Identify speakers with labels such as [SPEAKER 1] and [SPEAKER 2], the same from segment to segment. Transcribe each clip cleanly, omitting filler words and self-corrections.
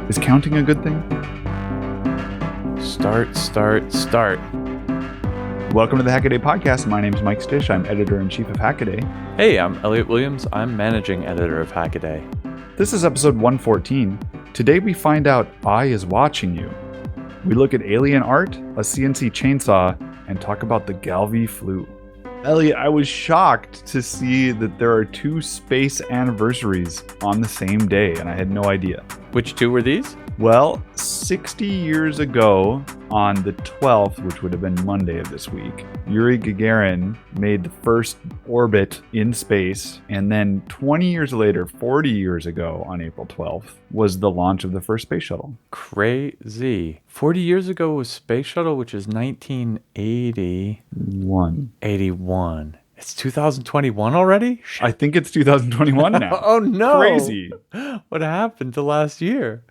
[SPEAKER 1] Is counting a good thing?
[SPEAKER 2] Start.
[SPEAKER 1] Welcome to the Hackaday podcast. My name is Mike Szczys. I'm editor-in-chief of Hackaday.
[SPEAKER 2] Hey, I'm Elliot Williams. I'm managing editor of Hackaday.
[SPEAKER 1] This is episode 114. Today we find out I is watching you. We look at alien art, a CNC chainsaw, and talk about the Galvie flu. Elliot, I was shocked to see that there are two space anniversaries on the same day, and I had no idea.
[SPEAKER 2] Which two were these?
[SPEAKER 1] Well, 60 years ago, on the 12th, which would have been Monday of this week, Yuri Gagarin made the first orbit in space. And then 20 years later, 40 years ago, on April 12th, was the launch of the first space shuttle.
[SPEAKER 2] Crazy. 40 years ago was Space Shuttle, which is 1981. 81. It's 2021 already?
[SPEAKER 1] I think it's 2021 now.
[SPEAKER 2] Oh, no.
[SPEAKER 1] Crazy.
[SPEAKER 2] What happened to last year?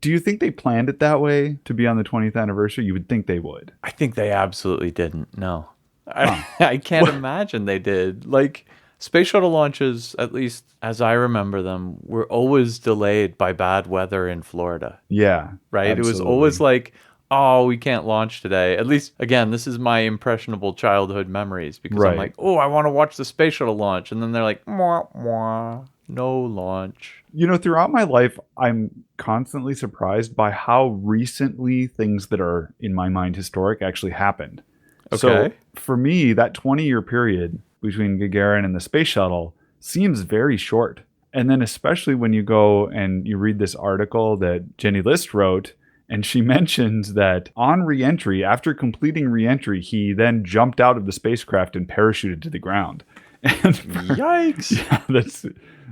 [SPEAKER 1] Do you think they planned it that way to be on the 20th anniversary? You would think they would.
[SPEAKER 2] I think they absolutely didn't. No. I can't imagine they did. Like, space shuttle launches, at least as I remember them, were always delayed by bad weather in Florida.
[SPEAKER 1] Yeah.
[SPEAKER 2] Right?
[SPEAKER 1] Absolutely.
[SPEAKER 2] It was always like, oh, we can't launch today. At least, again, this is my impressionable childhood memories because I'm like, oh, I want to watch the space shuttle launch. And then they're like, mwah, mwah, no launch.
[SPEAKER 1] You know, throughout my life, I'm constantly surprised by how recently things that are, in my mind, historic actually happened.
[SPEAKER 2] Okay.
[SPEAKER 1] So for me, that 20-year period between Gagarin and the space shuttle seems very short. And then especially when you go and you read this article that Jenny List wrote, and she mentions that on reentry, after completing reentry, he then jumped out of the spacecraft and parachuted to the ground. And
[SPEAKER 2] yikes.
[SPEAKER 1] Yeah, that's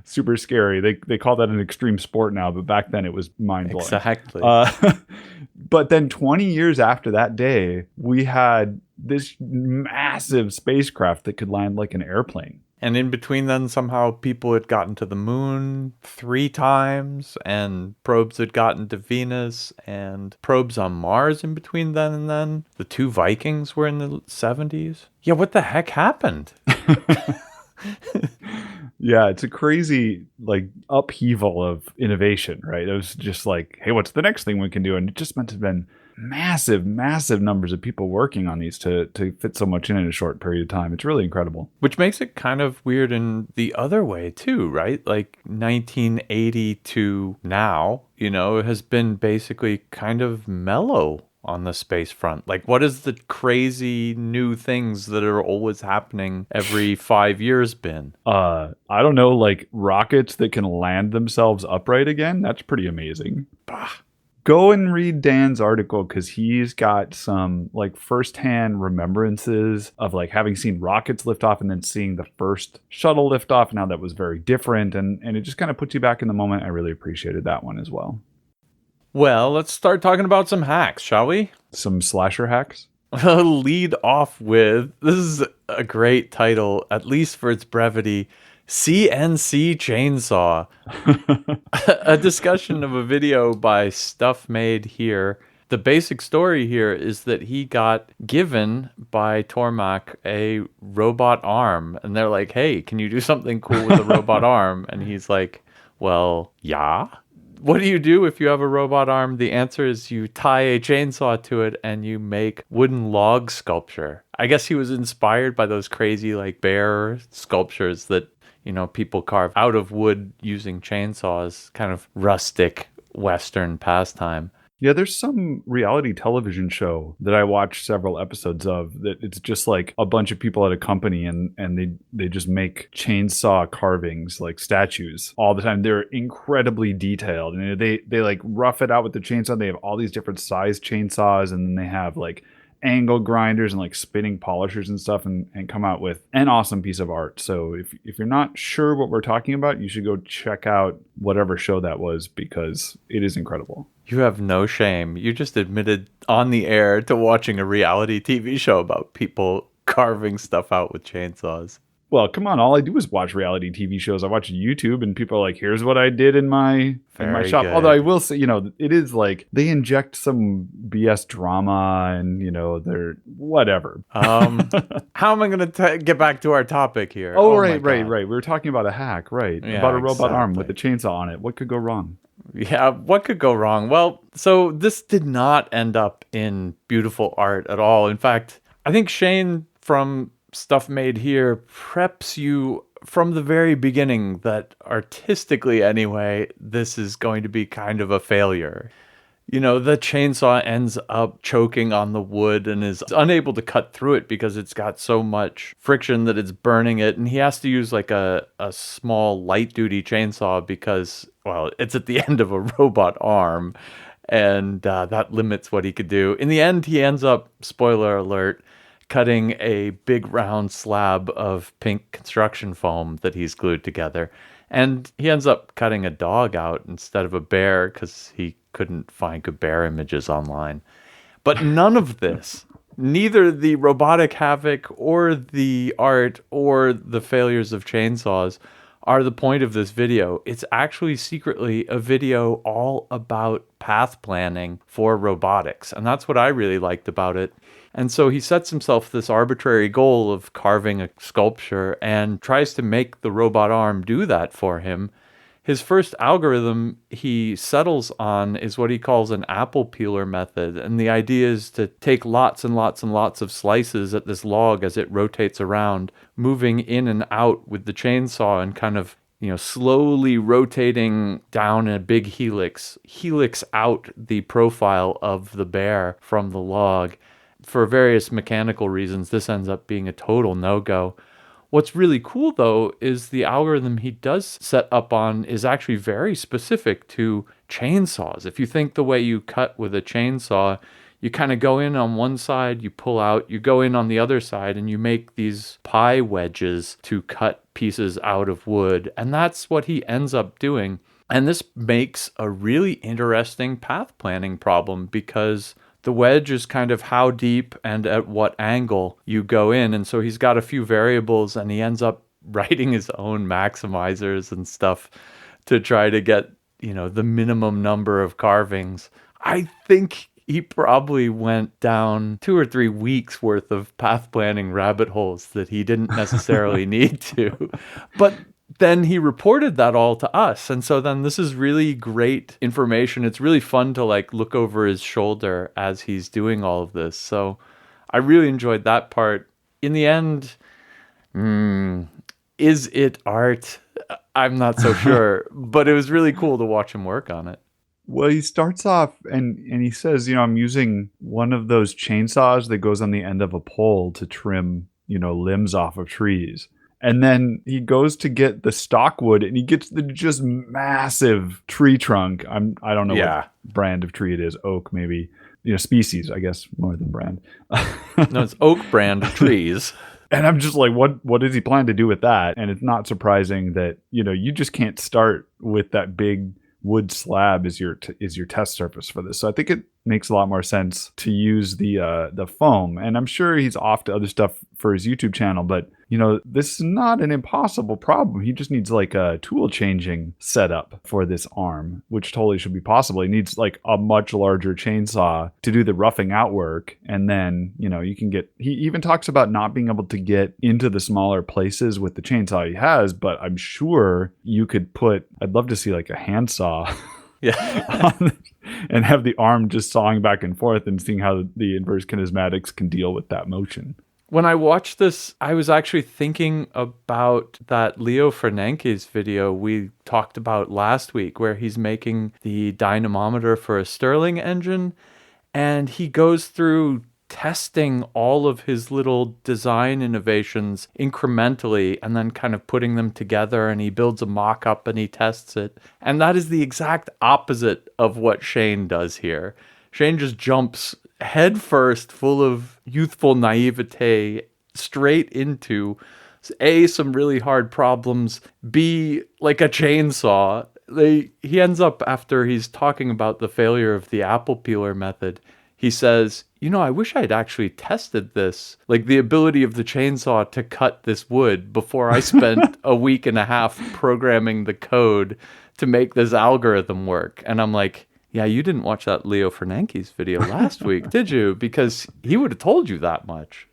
[SPEAKER 1] super scary. They call that an extreme sport now, but back then it was mind-blowing.
[SPEAKER 2] Exactly.
[SPEAKER 1] But then 20 years after that day, we had this massive spacecraft that could land like an airplane.
[SPEAKER 2] And in between then, somehow people had gotten to the moon 3 times, and probes had gotten to Venus, and probes on Mars in between then and then. The 2 Vikings were in the 70s. Yeah, what the heck happened?
[SPEAKER 1] Yeah, it's a crazy like upheaval of innovation, right? It was just like, hey, what's the next thing we can do? And it just meant to have been massive numbers of people working on these to fit so much in a short period of time. It's really incredible.
[SPEAKER 2] Which makes it kind of weird in the other way too, right? Like 1980 to now, you know, it has been basically kind of mellow on the space front. Like, what is the crazy new things that are always happening every 5 years been?
[SPEAKER 1] I don't know, like rockets that can land themselves upright again. That's pretty amazing.
[SPEAKER 2] Bah.
[SPEAKER 1] Go and read Dan's article because he's got some like firsthand remembrances of like having seen rockets lift off and then seeing the first shuttle lift off and how that was very different. And it just kind of puts you back in the moment. I really appreciated that one as well.
[SPEAKER 2] Well, let's start talking about some hacks, shall we?
[SPEAKER 1] Some slasher hacks.
[SPEAKER 2] Lead off with, this is a great title, at least for its brevity, CNC Chainsaw. A discussion of a video by Stuff Made Here. The basic story here is that he got given by Tormac a robot arm. And they're like, hey, can you do something cool with a robot arm? And he's like, well, yeah. What do you do if you have a robot arm? The answer is you tie a chainsaw to it and you make wooden log sculpture. I guess he was inspired by those crazy like bear sculptures that, you know, people carve out of wood using chainsaws, kind of rustic Western pastime.
[SPEAKER 1] Yeah, there's some reality television show that I watched several episodes of that it's just like a bunch of people at a company and they just make chainsaw carvings, like statues all the time. They're incredibly detailed and they like rough it out with the chainsaw. They have all these different size chainsaws and then they have like angle grinders and like spinning polishers and stuff and come out with an awesome piece of art. So if you're not sure what we're talking about, you should go check out whatever show that was because it is incredible.
[SPEAKER 2] You have no shame. You just admitted on the air to watching a reality TV show about people carving stuff out with chainsaws.
[SPEAKER 1] Well, come on. All I do is watch reality TV shows. I watch YouTube and people are like, here's what I did in my shop.
[SPEAKER 2] Good.
[SPEAKER 1] Although I will say, you know, it is like they inject some BS drama and, you know, they're whatever.
[SPEAKER 2] How am I going to get back to our topic here?
[SPEAKER 1] Oh, right. We were talking about a hack, right?
[SPEAKER 2] Yeah,
[SPEAKER 1] about a robot arm
[SPEAKER 2] exactly.
[SPEAKER 1] with a chainsaw on it. What could go wrong?
[SPEAKER 2] Yeah, what could go wrong? Well, so this did not end up in beautiful art at all. In fact, I think Shane from Stuff Made Here preps you from the very beginning that artistically, anyway, this is going to be kind of a failure. You know, the chainsaw ends up choking on the wood and is unable to cut through it because it's got so much friction that it's burning it. And he has to use like a small light duty chainsaw because, well, it's at the end of a robot arm. And that limits what he could do. In the end, he ends up, spoiler alert, cutting a big round slab of pink construction foam that he's glued together. And he ends up cutting a dog out instead of a bear because he couldn't find good bear images online. But none of this, neither the robotic havoc or the art or the failures of chainsaws are the point of this video. It's actually secretly a video all about path planning for robotics. And that's what I really liked about it. And so he sets himself this arbitrary goal of carving a sculpture and tries to make the robot arm do that for him. His first algorithm he settles on is what he calls an apple peeler method. And the idea is to take lots and lots and lots of slices at this log as it rotates around, moving in and out with the chainsaw and kind of, slowly rotating down in a big helix out the profile of the bear from the log. For various mechanical reasons, this ends up being a total no-go. What's really cool, though, is the algorithm he does set up on is actually very specific to chainsaws. If you think the way you cut with a chainsaw, you kind of go in on one side, you pull out, you go in on the other side, and you make these pie wedges to cut pieces out of wood. And that's what he ends up doing. And this makes a really interesting path planning problem because the wedge is kind of how deep and at what angle you go in. And so he's got a few variables and he ends up writing his own maximizers and stuff to try to get, the minimum number of carvings. I think he probably went down 2 or 3 weeks worth of path planning rabbit holes that he didn't necessarily need to. But then he reported that all to us. And so then this is really great information. It's really fun to look over his shoulder as he's doing all of this. So I really enjoyed that part. In the end, is it art? I'm not so sure, but it was really cool to watch him work on it.
[SPEAKER 1] Well, he starts off and he says, I'm using one of those chainsaws that goes on the end of a pole to trim, limbs off of trees. And then he goes to get the stockwood and he gets the just massive tree trunk. I don't know what brand of tree it is. Oak, maybe, species, I guess, more than brand.
[SPEAKER 2] No, it's oak brand trees.
[SPEAKER 1] And I'm just like, what does he plan to do with that? And it's not surprising that, you just can't start with that big wood slab as your test surface for this. So I think it makes a lot more sense to use the foam. And I'm sure he's off to other stuff for his YouTube channel, but this is not an impossible problem. He just needs a tool changing setup for this arm, which totally should be possible. He needs a much larger chainsaw to do the roughing out work. And then, you can he even talks about not being able to get into the smaller places with the chainsaw he has, but I'm sure you could I'd love to see a handsaw.
[SPEAKER 2] Yeah.
[SPEAKER 1] And have the arm just sawing back and forth and seeing how the inverse kinematics can deal with that motion.
[SPEAKER 2] When I watched this, I was actually thinking about that Leo Fernanke's video we talked about last week, where he's making the dynamometer for a Stirling engine, and he goes through testing all of his little design innovations incrementally and then kind of putting them together, and he builds a mock-up and he tests it. And that is the exact opposite of what Shane does here. Shane just jumps headfirst, full of youthful naivete, straight into A, some really hard problems, B, a chainsaw. He ends up, after he's talking about the failure of the apple peeler method, he says, I wish I'd actually tested this, the ability of the chainsaw to cut this wood before I spent a week and a half programming the code to make this algorithm work. And I'm like, yeah, you didn't watch that Leo Fernanke's video last week, did you? Because he would have told you that much.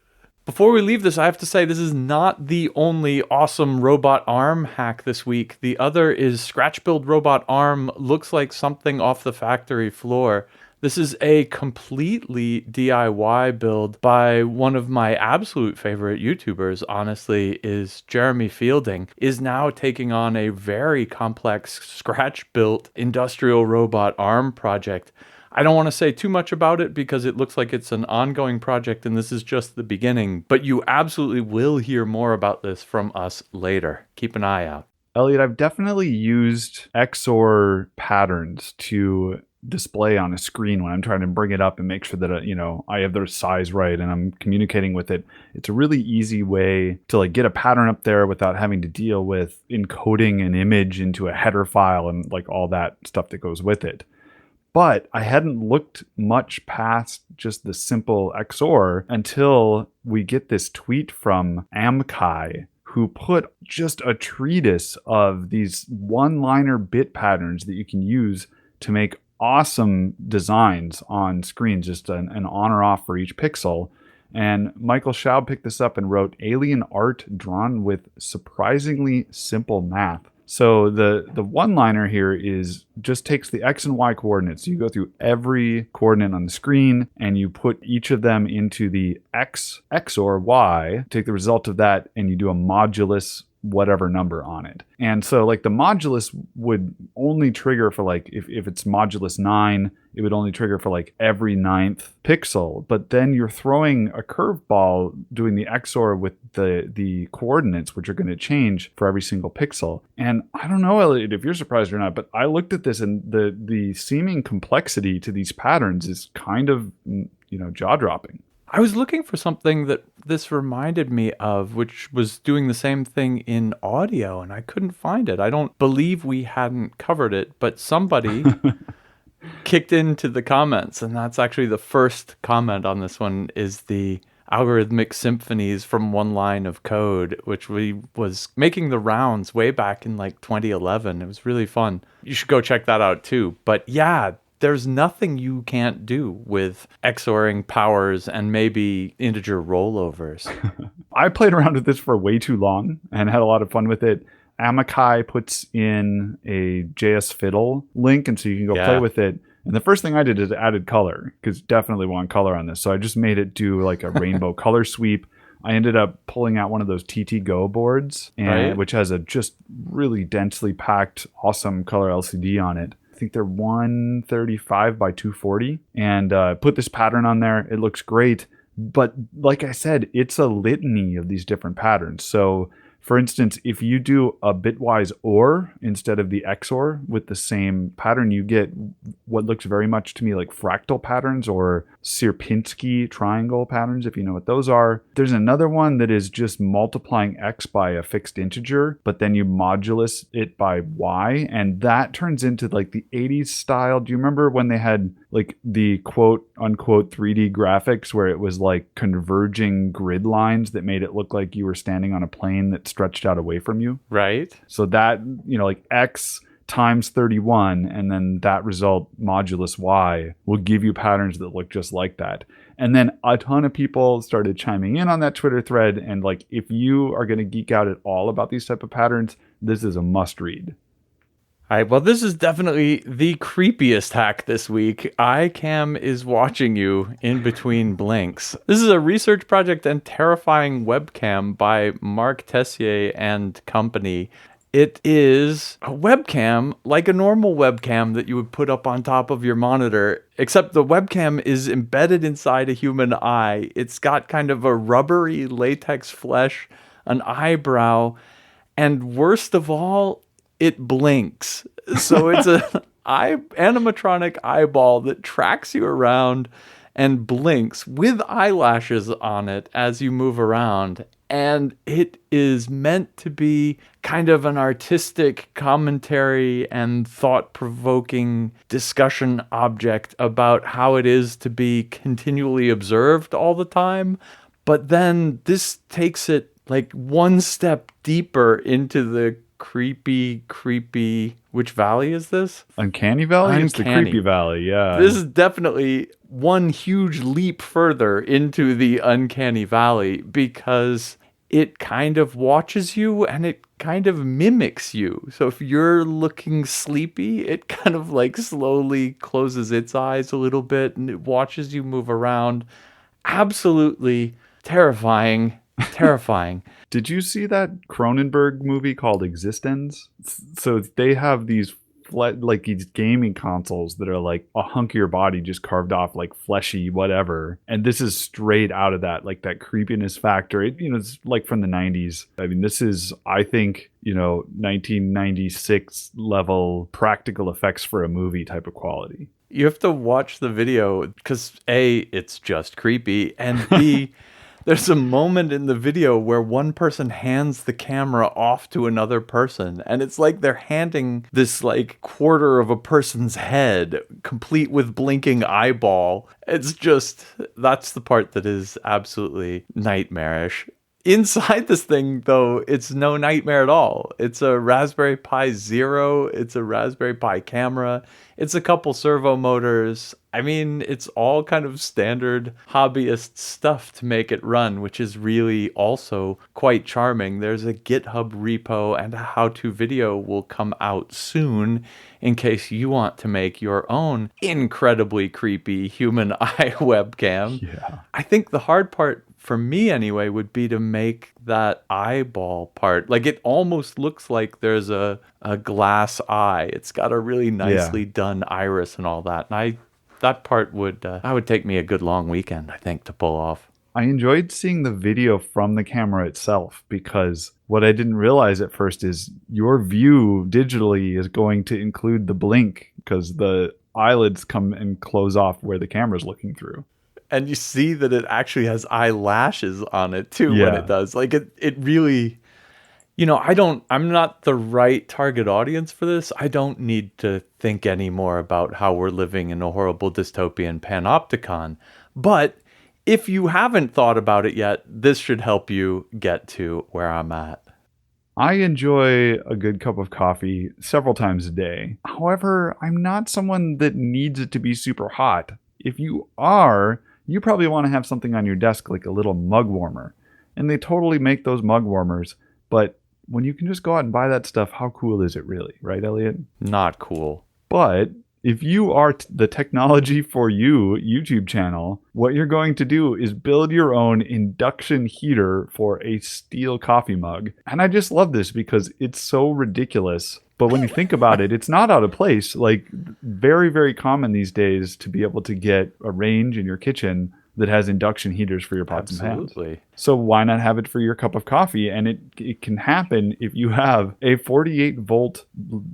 [SPEAKER 2] Before we leave this, I have to say this is not the only awesome robot arm hack this week. The other is scratch build robot arm looks like something off the factory floor. This is a completely DIY build by one of my absolute favorite YouTubers, honestly, is Jeremy Fielding, is now taking on a very complex scratch-built industrial robot arm project. I don't want to say too much about it because it looks like it's an ongoing project and this is just the beginning, but you absolutely will hear more about this from us later. Keep an eye out.
[SPEAKER 1] Elliot, I've definitely used XOR patterns to display on a screen when I'm trying to bring it up and make sure that I have their size right and I'm communicating with it. It's a really easy way to like get a pattern up there without having to deal with encoding an image into a header file and like all that stuff that goes with it. But I hadn't looked much past just the simple XOR until we get this tweet from Amkai, who put just a treatise of these one-liner bit patterns that you can use to make awesome designs on screen, just an on or off for each pixel. And Michael Schaub picked this up and wrote alien art drawn with surprisingly simple math. So the one-liner here is just takes the X and Y coordinates. You go through every coordinate on the screen and you put each of them into the X XOR Y, take the result of that, and you do a modulus whatever number on it. And so like the modulus would only trigger for like, if it's modulus 9, it would only trigger for like every 9th pixel. But then you're throwing a curveball doing the XOR with the coordinates, which are going to change for every single pixel. And I don't know, Elliot, if you're surprised or not, but I looked at this and the seeming complexity to these patterns is kind of, jaw-dropping.
[SPEAKER 2] I was looking for something that this reminded me of, which was doing the same thing in audio, and I couldn't find it. I don't believe we hadn't covered it, but somebody kicked into the comments, and that's actually the first comment on this one, is the algorithmic symphonies from one line of code, which was making the rounds way back in like 2011. It was really fun. You should go check that out too. But yeah, there's nothing you can't do with XORing powers and maybe integer rollovers.
[SPEAKER 1] I played around with this for way too long and had a lot of fun with it. Amakai puts in a JS Fiddle link, and so you can go play with it. And the first thing I did is added color, because definitely want color on this. So I just made it do like a rainbow color sweep. I ended up pulling out one of those TT Go boards, which has a just really densely packed, awesome color LCD on it. I think they're 135 by 240, and put this pattern on there. It looks great, but like I said, it's a litany of these different patterns. So for instance, if you do a bitwise OR instead of the XOR with the same pattern, you get what looks very much to me like fractal patterns or Sierpinski triangle patterns, if you know what those are. There's another one that is just multiplying X by a fixed integer, but then you modulus it by Y, and that turns into like the 80s style. Do you remember when they had like the quote unquote 3D graphics where it was like converging grid lines that made it look like you were standing on a plane that stretched out away from you?
[SPEAKER 2] Right.
[SPEAKER 1] So that, like X times 31, and then that result modulus Y will give you patterns that look just like that. And then a ton of people started chiming in on that Twitter thread. And like, if you are going to geek out at all about these type of patterns, this is a must read.
[SPEAKER 2] All right, well, this is definitely the creepiest hack this week. iCam is watching you in between blinks. This is a research project and terrifying webcam by Mark Tessier and company. It is a webcam, like a normal webcam that you would put up on top of your monitor, except the webcam is embedded inside a human eye. It's got kind of a rubbery latex flesh, an eyebrow, and worst of all, it blinks. So it's an animatronic eyeball that tracks you around and blinks with eyelashes on it as you move around. And it is meant to be kind of an artistic commentary and thought-provoking discussion object about how it is to be continually observed all the time. But then this takes it like one step deeper into the creepy, which valley is this?
[SPEAKER 1] Uncanny Valley?
[SPEAKER 2] Uncanny.
[SPEAKER 1] It's the creepy valley, yeah.
[SPEAKER 2] This is definitely one huge leap further into the uncanny valley because it kind of watches you and it kind of mimics you. So if you're looking sleepy, it kind of like slowly closes its eyes a little bit and it watches you move around. Absolutely terrifying. Terrifying.
[SPEAKER 1] Did you see that Cronenberg movie called Existence? So they have these like these gaming consoles that are like a hunk of your body just carved off, like fleshy whatever, and this is straight out of that, like that creepiness factor. It's like from the 90s. I mean, this is, I think, 1996 level practical effects for a movie type of quality.
[SPEAKER 2] You have to watch the video because A, it's just creepy, and B, there's a moment in the video where one person hands the camera off to another person, and it's like they're handing this like quarter of a person's head, complete with blinking eyeball. It's just, that's the part that is absolutely nightmarish. Inside this thing, though, it's no nightmare at all. It's a Raspberry Pi Zero. It's a Raspberry Pi camera. It's a couple servo motors. I mean, it's all kind of standard hobbyist stuff to make it run, which is really also quite charming. There's a GitHub repo and a how-to video will come out soon in case you want to make your own incredibly creepy human eye webcam.
[SPEAKER 1] Yeah.
[SPEAKER 2] I think the hard part for me anyway would be to make that eyeball part. Like it almost looks like there's a glass eye. It's got a really nicely done iris and all that. And that part would take me a good long weekend, I think, to pull off.
[SPEAKER 1] I enjoyed seeing the video from the camera itself, because what I didn't realize at first is your view digitally is going to include the blink, because the eyelids come and close off where the camera's looking through.
[SPEAKER 2] And you see that it actually has eyelashes on it too when it does. Like it really, I'm not the right target audience for this. I don't need to think anymore about how we're living in a horrible dystopian panopticon. But if you haven't thought about it yet, this should help you get to where I'm at.
[SPEAKER 1] I enjoy a good cup of coffee several times a day. However, I'm not someone that needs it to be super hot. If you are, you probably want to have something on your desk like a little mug warmer. And they totally make those mug warmers. But when you can just go out and buy that stuff, how cool is it really? Right, Elliot?
[SPEAKER 2] Not cool.
[SPEAKER 1] But if you are the Technology for You YouTube channel, what you're going to do is build your own induction heater for a steel coffee mug. And I just love this because it's so ridiculous. But when you think about it, it's not out of place. Like, very, very common these days to be able to get a range in your kitchen that has induction heaters for your pots and pans.
[SPEAKER 2] Absolutely.
[SPEAKER 1] So why not have it for your cup of coffee? And it can happen if you have a 48 volt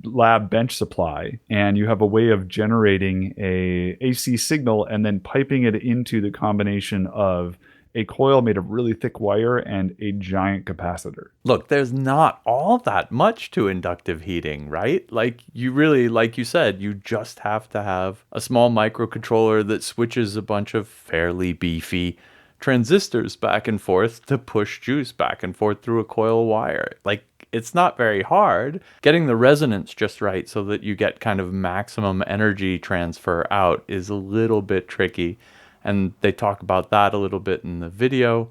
[SPEAKER 1] lab bench supply and you have a way of generating a AC signal and then piping it into the combination of a coil made of really thick wire and a giant capacitor.
[SPEAKER 2] Look, there's not all that much to inductive heating, right? Like you said, you just have to have a small microcontroller that switches a bunch of fairly beefy transistors back and forth to push juice back and forth through a coil of wire. Like, it's not very hard. Getting the resonance just right so that you get kind of maximum energy transfer out is a little bit tricky. And they talk about that a little bit in the video.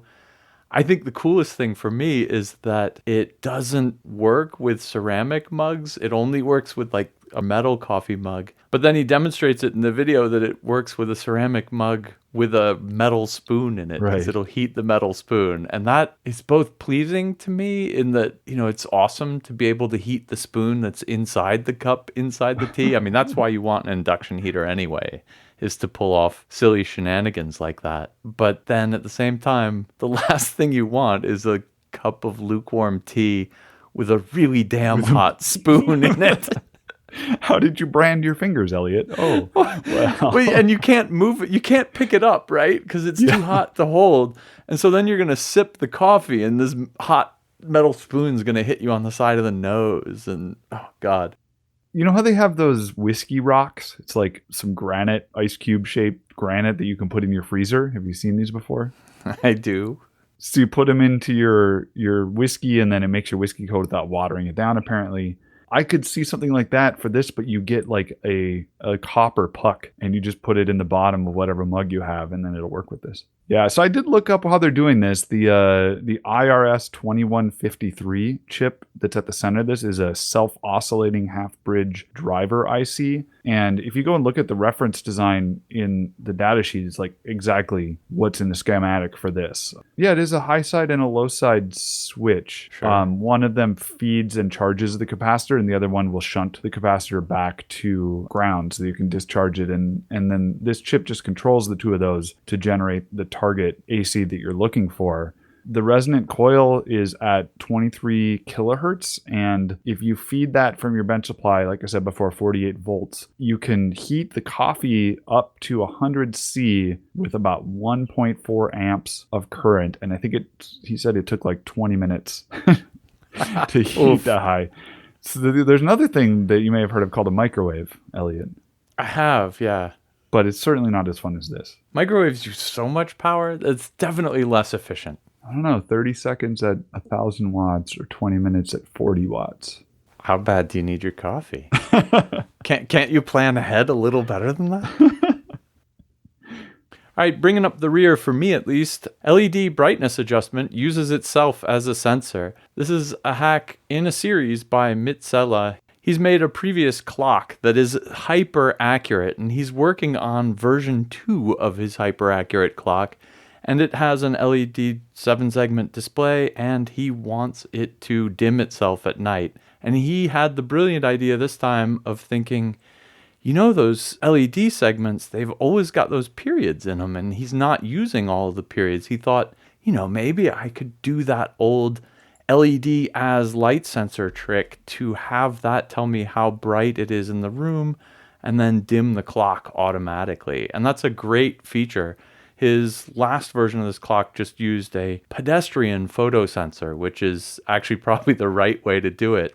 [SPEAKER 2] I think the coolest thing for me is that it doesn't work with ceramic mugs. It only works with like a metal coffee mug. But then he demonstrates it in the video that it works with a ceramic mug with a metal spoon in it.
[SPEAKER 1] Right.
[SPEAKER 2] Because it'll heat the metal spoon. And that is both pleasing to me in that, it's awesome to be able to heat the spoon that's inside the cup, inside the tea. I mean, that's why you want an induction heater anyway, is to pull off silly shenanigans like that. But then at the same time, the last thing you want is a cup of lukewarm tea with a really damn hot spoon in it.
[SPEAKER 1] How did you brand your fingers, Elliot? Oh, well.
[SPEAKER 2] Wait, and you can't move it. You can't pick it up, right? Because it's too hot to hold. And so then you're going to sip the coffee and this hot metal spoon's going to hit you on the side of the nose. And oh, God.
[SPEAKER 1] You know how they have those whiskey rocks? It's like some granite, ice cube shaped granite that you can put in your freezer. Have you seen these before?
[SPEAKER 2] I do.
[SPEAKER 1] So you put them into your whiskey and then it makes your whiskey cold without watering it down, apparently. I could see something like that for this, but you get like a copper puck and you just put it in the bottom of whatever mug you have, and then it'll work with this. Yeah, so I did look up how they're doing this. The IRS 2153 chip that's at the center of this is a self-oscillating half-bridge driver IC. And if you go and look at the reference design in the data sheet, it's like exactly what's in the schematic for this. Yeah, it is a high side and a low side switch.
[SPEAKER 2] Sure.
[SPEAKER 1] One of them feeds and charges the capacitor, and the other one will shunt the capacitor back to ground so that you can discharge it. And then this chip just controls the two of those to generate the target AC that you're looking for. The resonant coil is at 23 kilohertz, and if you feed that from your bench supply, like I said before, 48 volts, you can heat the coffee up to 100 C with about 1.4 amps of current. And I think he said it took like 20 minutes to heat that high. So there's another thing that you may have heard of called a microwave, Elliot.
[SPEAKER 2] I have, yeah.
[SPEAKER 1] But it's certainly not as fun as this.
[SPEAKER 2] Microwaves use so much power, it's definitely less efficient.
[SPEAKER 1] I don't know, 30 seconds at 1,000 watts or 20 minutes at 40 watts.
[SPEAKER 2] How bad do you need your coffee? Can't you plan ahead a little better than that? All right, bringing up the rear for me at least, LED brightness adjustment uses itself as a sensor. This is a hack in a series by Mitsela. He's made a previous clock that is hyper accurate, and he's working on version 2 of his hyper accurate clock. And it has an LED 7-segment display, and he wants it to dim itself at night. And he had the brilliant idea this time of thinking, you know, those LED segments, they've always got those periods in them, and he's not using all of the periods. He thought, you know, maybe I could do that old LED as light sensor trick to have that tell me how bright it is in the room and then dim the clock automatically. And that's a great feature. His last version of this clock just used a pedestrian photo sensor, which is actually probably the right way to do it.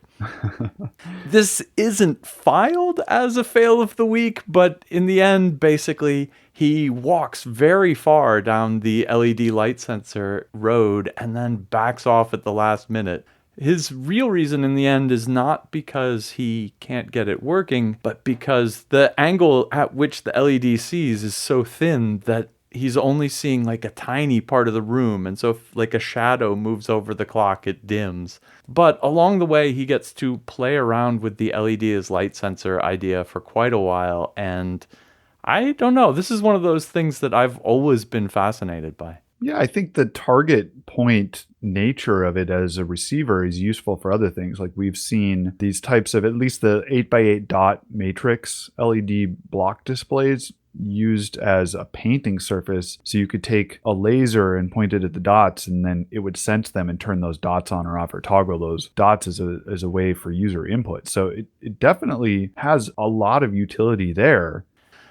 [SPEAKER 2] This isn't filed as a fail of the week, but in the end, basically, he walks very far down the LED light sensor road and then backs off at the last minute. His real reason in the end is not because he can't get it working, but because the angle at which the LED sees is so thin that he's only seeing like a tiny part of the room. And so if like a shadow moves over the clock, it dims. But along the way, he gets to play around with the LED as light sensor idea for quite a while. And I don't know, this is one of those things that I've always been fascinated by.
[SPEAKER 1] Yeah, I think the target point nature of it as a receiver is useful for other things. Like we've seen these types of, at least the 8x8 dot matrix LED block displays used as a painting surface. So you could take a laser and point it at the dots, and then it would sense them and turn those dots on or off, or toggle those dots as a way for user input. So it definitely has a lot of utility there.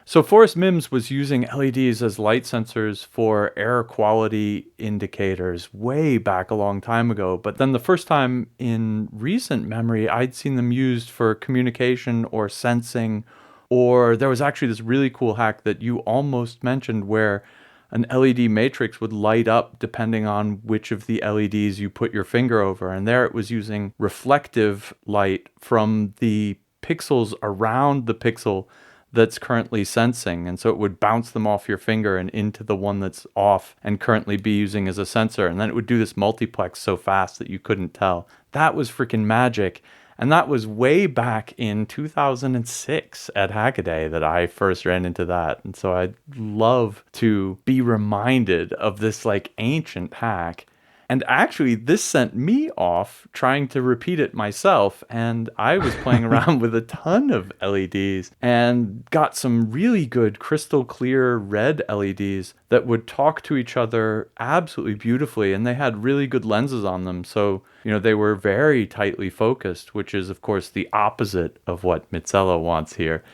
[SPEAKER 2] So Forrest Mims was using LEDs as light sensors for air quality indicators way back a long time ago. But then the first time in recent memory, I'd seen them used for communication or sensing, or there was actually this really cool hack that you almost mentioned where an LED matrix would light up depending on which of the LEDs you put your finger over. And there it was using reflective light from the pixels around the pixel that's currently sensing. And so it would bounce them off your finger and into the one that's off and currently be using as a sensor. And then it would do this multiplex so fast that you couldn't tell. That was freaking magic. And that was way back in 2006 at Hackaday that I first ran into that. And so I'd love to be reminded of this like ancient hack. And actually, this sent me off trying to repeat it myself. And I was playing around with a ton of LEDs and got some really good crystal clear red LEDs that would talk to each other absolutely beautifully. And they had really good lenses on them. So, you know, they were very tightly focused, which is, of course, the opposite of what Mitsela wants here.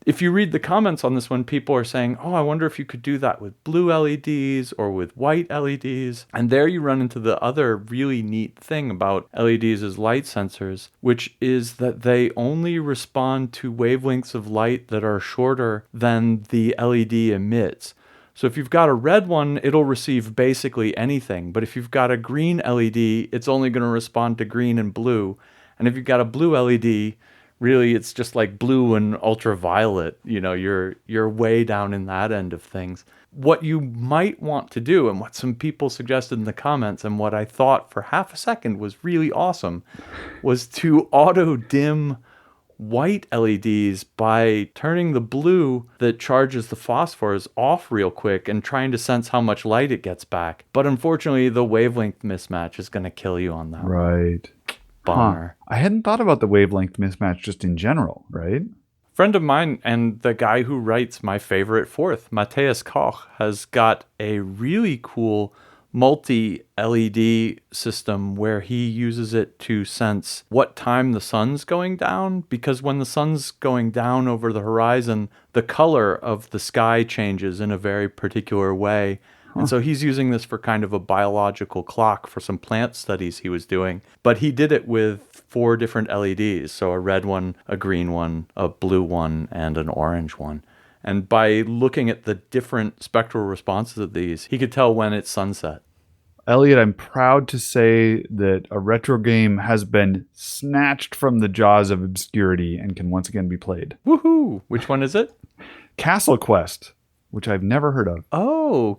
[SPEAKER 2] If you read the comments on this one, people are saying, oh, I wonder if you could do that with blue LEDs or with white LEDs. And there you run into the other really neat thing about LEDs as light sensors, which is that they only respond to wavelengths of light that are shorter than the LED emits. So if you've got a red one, it'll receive basically anything. But if you've got a green LED, it's only going to respond to green and blue. And if you've got a blue LED, really it's just like blue and ultraviolet. You know, you're way down in that end of things. What you might want to do, and what some people suggested in the comments, and what I thought for half a second was really awesome, was to auto dim white LEDs by turning the blue that charges the phosphors off real quick and trying to sense how much light it gets back. But unfortunately, the wavelength mismatch is going to kill you on that one.
[SPEAKER 1] Right.
[SPEAKER 2] Bummer.
[SPEAKER 1] I hadn't thought about the wavelength mismatch just in general, right?
[SPEAKER 2] Friend of mine and the guy who writes my favorite fourth, Matthias Koch, has got a really cool multi-LED system where he uses it to sense what time the sun's going down, because when the sun's going down over the horizon, the color of the sky changes in a very particular way. And so he's using this for kind of a biological clock for some plant studies he was doing. But he did it with 4 different LEDs. So a red one, a green one, a blue one, and an orange one. And by looking at the different spectral responses of these, he could tell when it's sunset.
[SPEAKER 1] Elliot, I'm proud to say that a retro game has been snatched from the jaws of obscurity and can once again be played.
[SPEAKER 2] Woohoo! Which one is it?
[SPEAKER 1] Castle Quest, which I've never heard of.
[SPEAKER 2] Oh,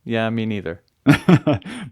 [SPEAKER 2] Yeah, me neither.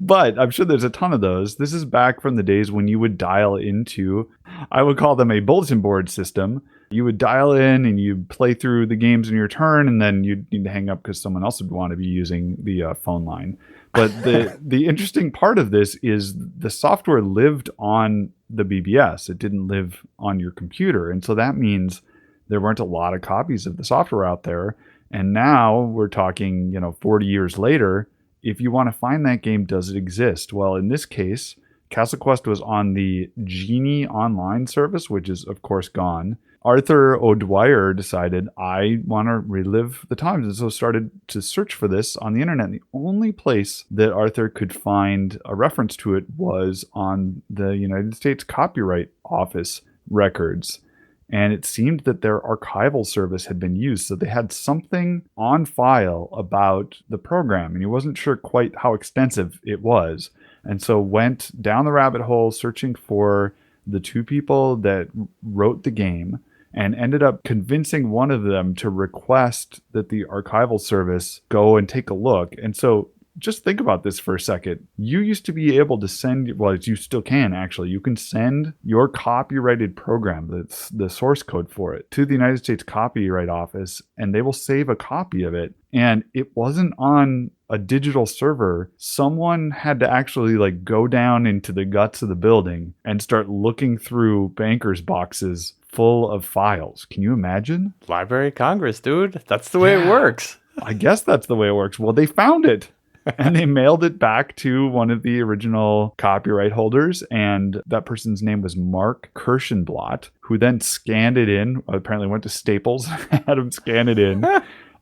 [SPEAKER 1] But I'm sure there's a ton of those. This is back from the days when you would dial into, I would call them a bulletin board system. You would dial in and you'd play through the games in your turn, and then you'd need to hang up because someone else would want to be using the phone line. But the interesting part of this is the software lived on the BBS. It didn't live on your computer. And so that means there weren't a lot of copies of the software out there. And now we're talking, 40 years later, if you want to find that game, does it exist? Well, in this case, Castle Quest was on the Genie Online service, which is, of course, gone. Arthur O'Dwyer decided, I want to relive the times, and so started to search for this on the internet. And the only place that Arthur could find a reference to it was on the United States Copyright Office records. And it seemed that their archival service had been used. So they had something on file about the program, and he wasn't sure quite how extensive it was. And so went down the rabbit hole searching for the 2 people that wrote the game, and ended up convincing one of them to request that the archival service go and take a look. And so just think about this for a second. You used to be able to send, well, you still can actually, you can send your copyrighted program, that's the source code for it, to the United States Copyright Office, and they will save a copy of it. And it wasn't on a digital server. Someone had to actually go down into the guts of the building and start looking through bankers' boxes full of files. Can you imagine?
[SPEAKER 2] Library of Congress, dude. That's the way it works.
[SPEAKER 1] I guess that's the way it works. Well, they found it. And they mailed it back to one of the original copyright holders. And that person's name was Mark Kirschenblatt, who then scanned it in. Apparently went to Staples, had him scan it in,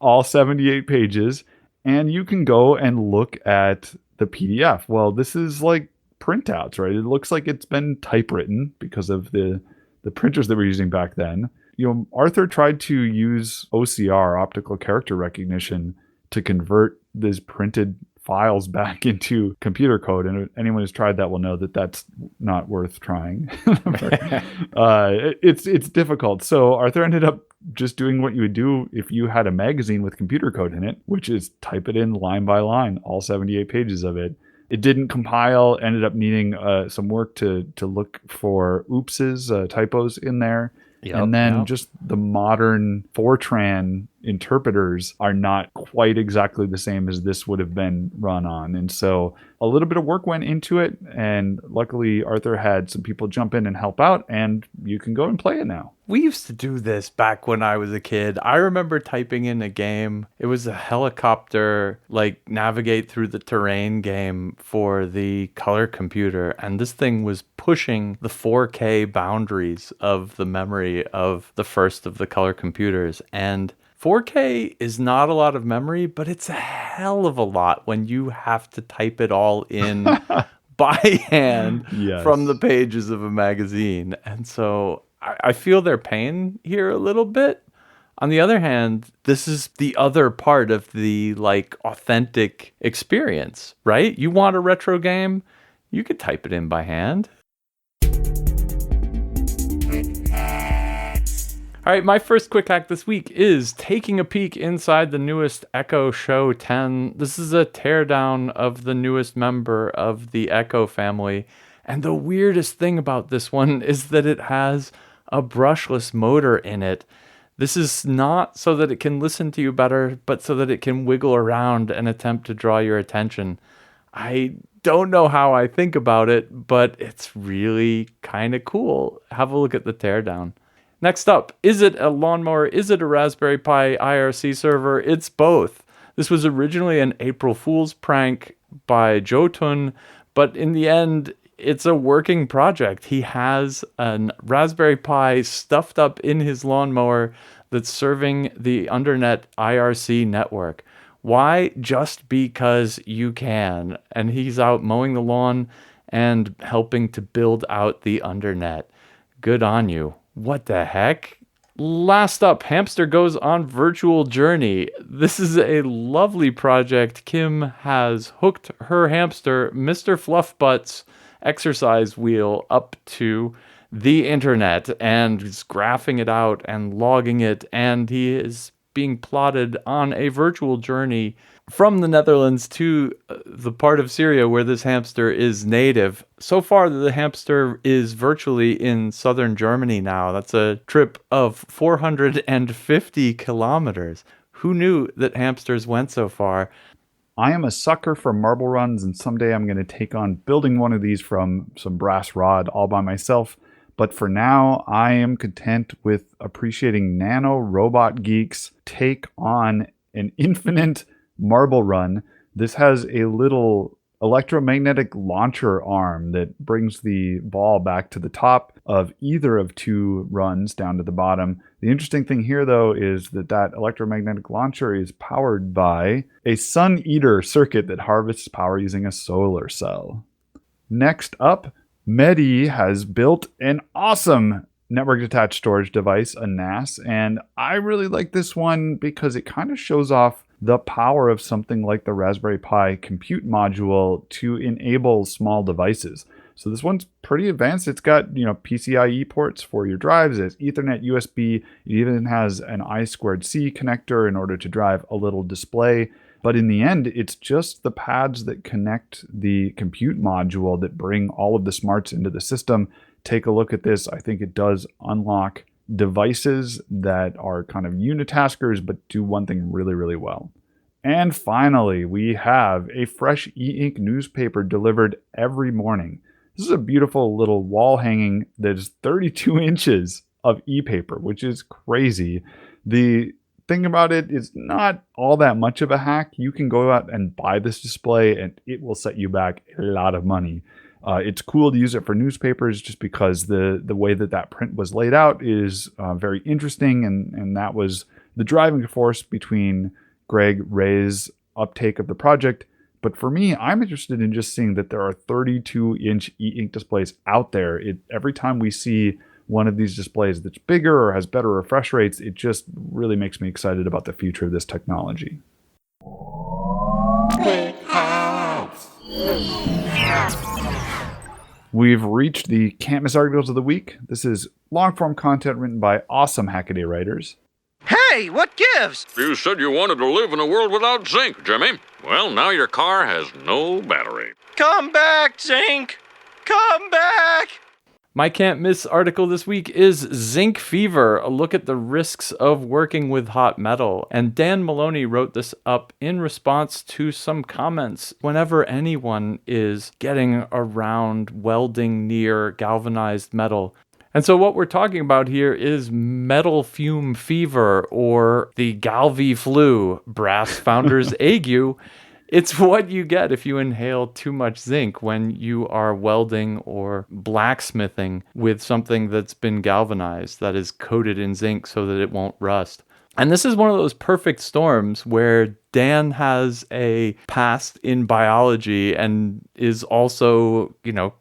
[SPEAKER 1] all 78 pages. And you can go and look at the PDF. Well, this is like printouts, right? It looks like it's been typewritten because of the printers that we're using back then. Arthur tried to use OCR, optical character recognition, to convert these printed files back into computer code, and anyone who's tried that will know that that's not worth trying. It's difficult. So Arthur ended up just doing what you would do if you had a magazine with computer code in it, which is type it in line by line, all 78 pages of it. It didn't compile, ended up needing some work to look for oopses, typos in there. And then just the modern Fortran interpreters are not quite exactly the same as this would have been run on. And so a little bit of work went into it. And luckily, Arthur had some people jump in and help out. And you can go and play it now.
[SPEAKER 2] We used to do this back when I was a kid. I remember typing in a game. It was a helicopter, navigate through the terrain game for the color computer. And this thing was pushing the 4K boundaries of the memory of the first of the color computers. And 4K is not a lot of memory, but it's a hell of a lot when you have to type it all in by hand from the pages of a magazine. And so I feel their pain here a little bit. On the other hand, this is the other part of the authentic experience, right? You want a retro game? You could type it in by hand. All right, my first quick hack this week is taking a peek inside the newest Echo Show 10. This is a teardown of the newest member of the Echo family. And the weirdest thing about this one is that it has a brushless motor in it. This is not so that it can listen to you better, but so that it can wiggle around and attempt to draw your attention. I don't know how I think about it, but it's really kind of cool. Have a look at the teardown. Next up, is it a lawnmower? Is it a Raspberry Pi IRC server? It's both. This was originally an April Fool's prank by Jotun, but in the end, it's a working project. He has a Raspberry Pi stuffed up in his lawnmower that's serving the Undernet IRC network. Why? Just because you can. And he's out mowing the lawn and helping to build out the Undernet. Good on you. What the heck? Last up, Hamster Goes on Virtual Journey. This is a lovely project. Kim has hooked her hamster, Mr. Fluffbutt's exercise wheel, up to the internet and is graphing it out and logging it, and he is being plotted on a virtual journey from the Netherlands to the part of Syria where this hamster is native. So far, the hamster is virtually in southern Germany now. That's a trip of 450 kilometers. Who knew that hamsters went so far?
[SPEAKER 1] I am a sucker for marble runs, and someday I'm going to take on building one of these from some brass rod all by myself. But for now, I am content with appreciating Nano Robot Geek's take on an infinite marble run. This has a little electromagnetic launcher arm that brings the ball back to the top of either of two runs down to the bottom. The interesting thing here, though, is that electromagnetic launcher is powered by a Sun Eater circuit that harvests power using a solar cell. Next up, Medi has built an awesome network attached storage device, a NAS, and I really like this one because it kind of shows off the power of something like the Raspberry Pi compute module to enable small devices. So this one's pretty advanced. It's got, PCIe ports for your drives, it's Ethernet, USB. It even has an I2C connector in order to drive a little display. But in the end, it's just the pads that connect the compute module that bring all of the smarts into the system. Take a look at this. I think it does unlock devices that are kind of unitaskers, but do one thing really, really well. And finally, we have a fresh e-ink newspaper delivered every morning. This is a beautiful little wall hanging that is 32 inches of e-paper, which is crazy. The thing about it is not all that much of a hack. You can go out and buy this display and it will set you back a lot of money. It's cool to use it for newspapers just because the way that print was laid out is very interesting, and that was the driving force between Greg Ray's uptake of the project. But for me, I'm interested in just seeing that there are 32-inch e-ink displays out there. Every time we see one of these displays that's bigger or has better refresh rates, it just really makes me excited about the future of this technology. We've reached the Can't Miss Articles of the Week. This is long-form content written by awesome Hackaday writers.
[SPEAKER 3] Hey, what gives?
[SPEAKER 4] You said you wanted to live in a world without zinc, Jimmy. Well, now your car has no battery.
[SPEAKER 3] Come back, Zinc! Come back!
[SPEAKER 2] My can't miss article this week is Zinc Fever, a look at the risks of working with hot metal. And Dan Maloney wrote this up in response to some comments whenever anyone is getting around welding near galvanized metal. And so what we're talking about here is metal fume fever, or the Galvie flu, brass founder's ague. It's what you get if you inhale too much zinc when you are welding or blacksmithing with something that's been galvanized, that is coated in zinc so that it won't rust. And this is one of those perfect storms where Dan has a past in biology and is also,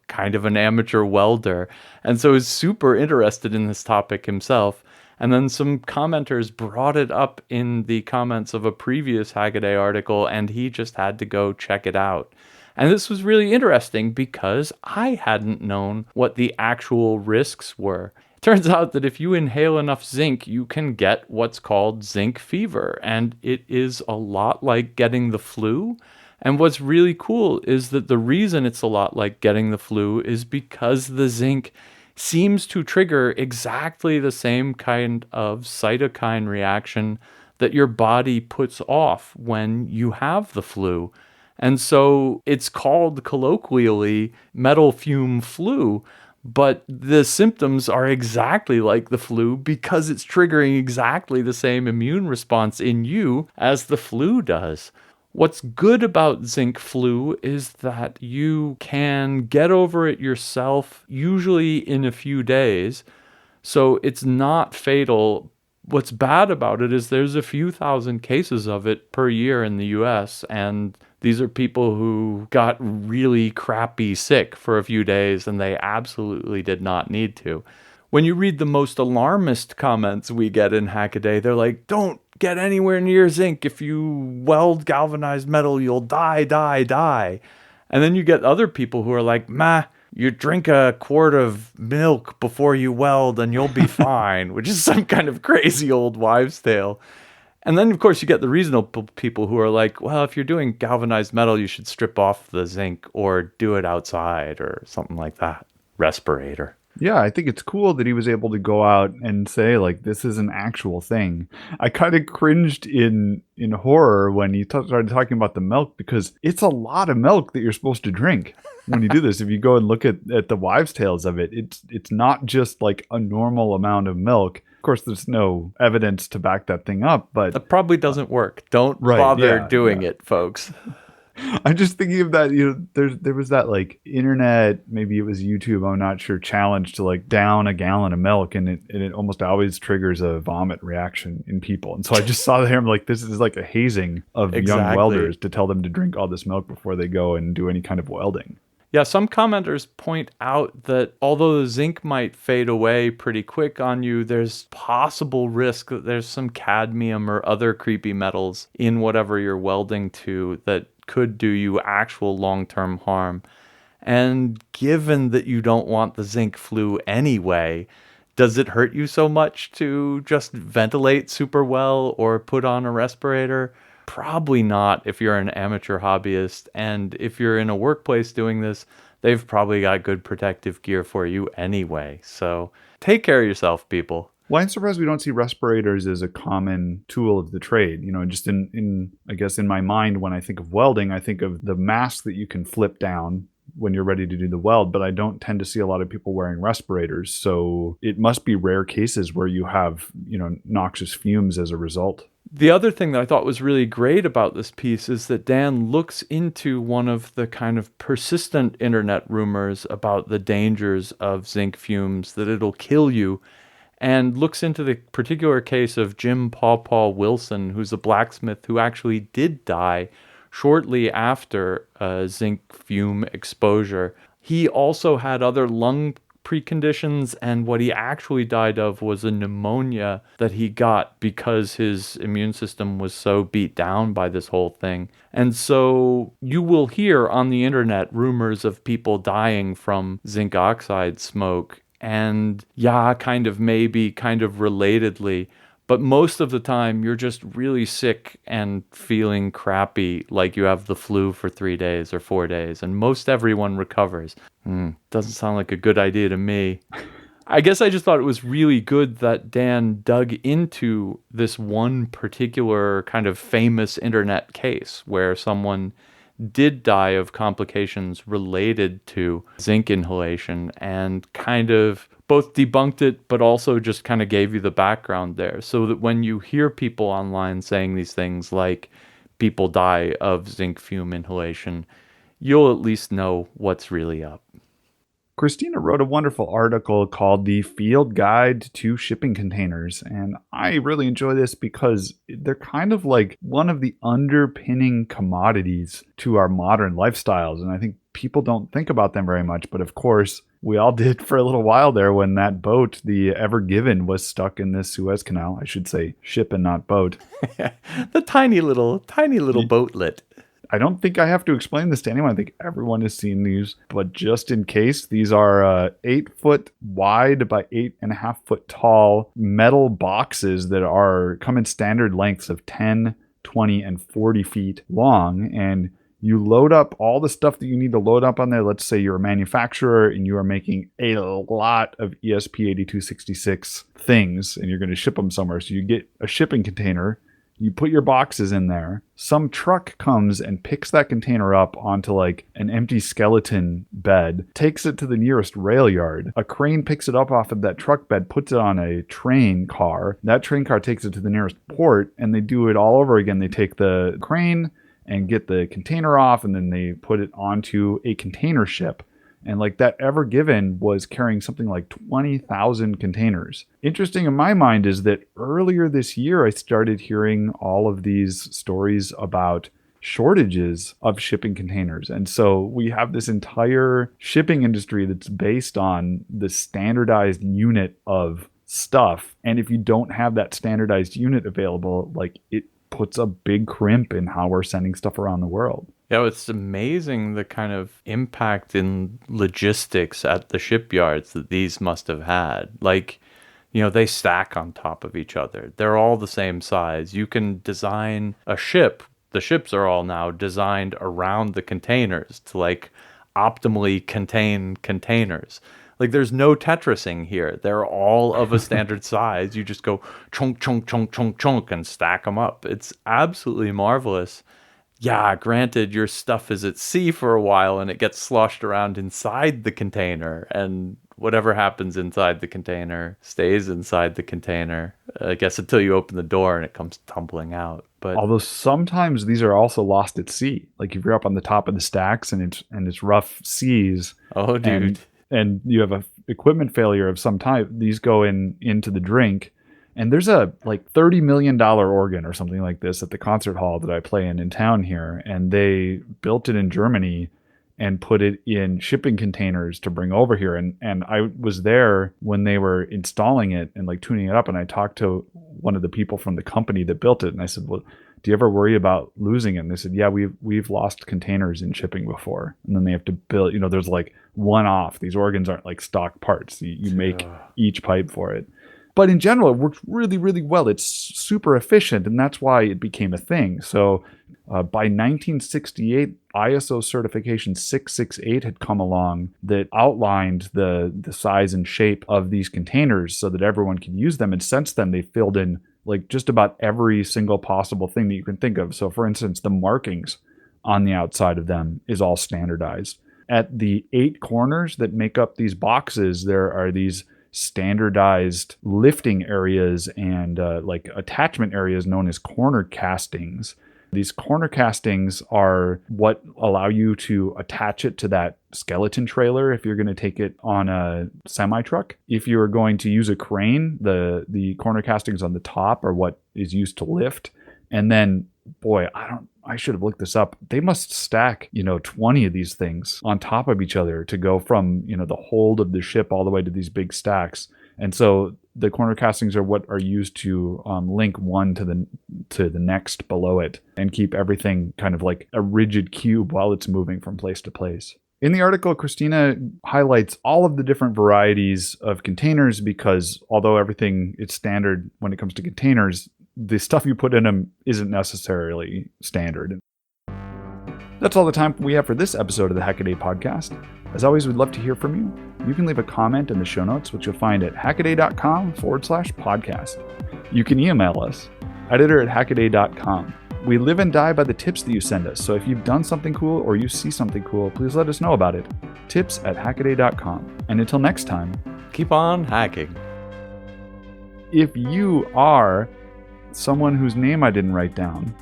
[SPEAKER 2] kind of an amateur welder. And so is super interested in this topic himself. And then some commenters brought it up in the comments of a previous Hackaday article, and he just had to go check it out. And this was really interesting because I hadn't known what the actual risks were. Turns out that if you inhale enough zinc, you can get what's called zinc fever, and it is a lot like getting the flu. And what's really cool is that the reason it's a lot like getting the flu is because the zinc seems to trigger exactly the same kind of cytokine reaction that your body puts off when you have the flu. And so it's called colloquially metal fume flu, but the symptoms are exactly like the flu because it's triggering exactly the same immune response in you as the flu does. What's good about zinc flu is that you can get over it yourself, usually in a few days. So it's not fatal. What's bad about it is there's a few thousand cases of it per year in the US, and these are people who got really crappy sick for a few days, and they absolutely did not need to. When you read the most alarmist comments we get in Hackaday, they're like, don't get anywhere near zinc. If you weld galvanized metal, you'll die, die, die. And then you get other people who are like, you drink a quart of milk before you weld and you'll be fine, which is some kind of crazy old wives' tale. And then, of course, you get the reasonable people who are like, well, if you're doing galvanized metal, you should strip off the zinc or do it outside or something like that. Respirator.
[SPEAKER 1] Yeah, I think it's cool that he was able to go out and say, like, this is an actual thing. I kind of cringed in horror when he started talking about the milk, because it's a lot of milk that you're supposed to drink when you do this. If you go and look at the wives' tales of it, it's not just like a normal amount of milk. Of course, there's no evidence to back that thing up, but
[SPEAKER 2] that probably doesn't work. Don't bother doing it, folks.
[SPEAKER 1] I'm just thinking of that, there was that like internet, maybe it was YouTube, I'm not sure, challenge to like down a gallon of milk, and it almost always triggers a vomit reaction in people. And so I just saw there, I'm like, this is like a hazing of young welders to tell them to drink all this milk before they go and do any kind of welding.
[SPEAKER 2] Yeah, some commenters point out that although the zinc might fade away pretty quick on you, there's possible risk that there's some cadmium or other creepy metals in whatever you're welding to that could do you actual long-term harm. And given that you don't want the zinc flu anyway, does it hurt you so much to just ventilate super well or put on a respirator? Probably not if you're an amateur hobbyist. And if you're in a workplace doing this, they've probably got good protective gear for you anyway. So take care of yourself, people.
[SPEAKER 1] Well, I'm surprised we don't see respirators as a common tool of the trade. Just I guess in my mind, when I think of welding, I think of the mask that you can flip down when you're ready to do the weld, but I don't tend to see a lot of people wearing respirators. So it must be rare cases where you have, noxious fumes as a result.
[SPEAKER 2] The other thing that I thought was really great about this piece is that Dan looks into one of the kind of persistent internet rumors about the dangers of zinc fumes, that it'll kill you, and looks into the particular case of Jim Paw Wilson, who's a blacksmith who actually did die shortly after zinc fume exposure. He also had other lung preconditions, and what he actually died of was a pneumonia that he got because his immune system was so beat down by this whole thing. And so you will hear on the internet rumors of people dying from zinc oxide smoke, and kind of relatedly, but most of the time you're just really sick and feeling crappy, like you have the flu for 3 days or 4 days, and most everyone recovers. Doesn't sound like a good idea to me. I guess I just thought it was really good that Dan dug into this one particular kind of famous internet case where someone did die of complications related to zinc inhalation, and kind of both debunked it, but also just kind of gave you the background there, so that when you hear people online saying these things like people die of zinc fume inhalation, you'll at least know what's really up.
[SPEAKER 1] Christina wrote a wonderful article called The Field Guide to Shipping Containers, and I really enjoy this because they're kind of like one of the underpinning commodities to our modern lifestyles, and I think people don't think about them very much, but of course we all did for a little while there when that boat, the Ever Given, was stuck in the Suez Canal. I should say ship and not boat.
[SPEAKER 2] The tiny little boatlet.
[SPEAKER 1] I don't think I have to explain this to anyone. I think everyone has seen these, but just in case, these are 8 foot wide by 8.5 foot tall metal boxes that come in standard lengths of 10, 20, and 40 feet long. And you load up all the stuff that you need to load up on there. Let's say you're a manufacturer and you are making a lot of ESP8266 things and you're going to ship them somewhere. So you get a shipping container, you put your boxes in there. Some truck comes and picks that container up onto like an empty skeleton bed, takes it to the nearest rail yard. A crane picks it up off of that truck bed, puts it on a train car. That train car takes it to the nearest port, and they do it all over again. They take the crane and get the container off, and then they put it onto a container ship. And like that Ever Given was carrying something like 20,000 containers. Interesting in my mind is that earlier this year, I started hearing all of these stories about shortages of shipping containers. And so we have this entire shipping industry that's based on the standardized unit of stuff. And if you don't have that standardized unit available, like it puts a big crimp in how we're sending stuff around the world.
[SPEAKER 2] Yeah, it's amazing the kind of impact in logistics at the shipyards that these must have had. Like, they stack on top of each other. They're all the same size. You can design a ship. The ships are all now designed around the containers to like optimally contain containers. Like there's no Tetrising here. They're all of a standard size. You just go chunk, chunk, chunk, chunk, chunk and stack them up. It's absolutely marvelous. Yeah, granted, your stuff is at sea for a while and it gets sloshed around inside the container, and whatever happens inside the container stays inside the container, I guess, until you open the door and it comes tumbling out. But
[SPEAKER 1] although sometimes these are also lost at sea. Like if you're up on the top of the stacks and it's rough seas.
[SPEAKER 2] Oh, dude.
[SPEAKER 1] And you have a equipment failure of some type, these go into the drink. And there's a like $30 million organ or something like this at the concert hall that I play in town here. And they built it in Germany and put it in shipping containers to bring over here. And I was there when they were installing it and like tuning it up. And I talked to one of the people from the company that built it. And I said, well, do you ever worry about losing it? And they said, yeah, we've lost containers in shipping before. And then they have to build, there's like one off. These organs aren't like stock parts. You make each pipe for it. But in general, it works really, really well. It's super efficient, and that's why it became a thing. So by 1968, ISO certification 668 had come along that outlined the size and shape of these containers so that everyone could use them. And since then, they filled in like just about every single possible thing that you can think of. So for instance, the markings on the outside of them is all standardized. At the 8 corners that make up these boxes, there are these standardized lifting areas and like attachment areas known as corner castings. These corner castings are what allow you to attach it to that skeleton trailer if you're going to take it on a semi-truck. If you're going to use a crane, the corner castings on the top are what is used to lift. And then, boy, I should have looked this up. They must stack, 20 of these things on top of each other to go from, the hold of the ship all the way to these big stacks. And so the corner castings are what are used to link one to the next below it and keep everything kind of like a rigid cube while it's moving from place to place. In the article, Christina highlights all of the different varieties of containers because although everything is standard when it comes to containers, the stuff you put in them isn't necessarily standard. That's all the time we have for this episode of the Hackaday podcast. As always, we'd love to hear from you. You can leave a comment in the show notes, which you'll find at hackaday.com/podcast. You can email us, editor@hackaday.com. We live and die by the tips that you send us, so if you've done something cool or you see something cool, please let us know about it. tips@hackaday.com. And until next time,
[SPEAKER 2] keep on hacking.
[SPEAKER 1] If you are someone whose name I didn't write down,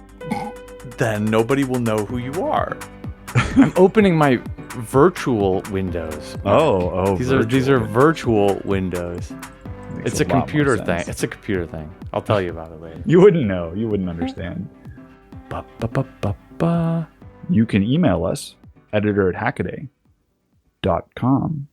[SPEAKER 2] then nobody will know who you are. I'm opening my virtual windows.
[SPEAKER 1] Oh,
[SPEAKER 2] these are virtual windows.
[SPEAKER 1] Makes
[SPEAKER 2] It's a computer thing.
[SPEAKER 1] sense.
[SPEAKER 2] It's a computer thing. I'll tell you about it later.
[SPEAKER 1] You wouldn't know. You wouldn't understand.
[SPEAKER 2] Ba-ba-ba-ba-ba.
[SPEAKER 1] You can email us, editor@hackaday.com.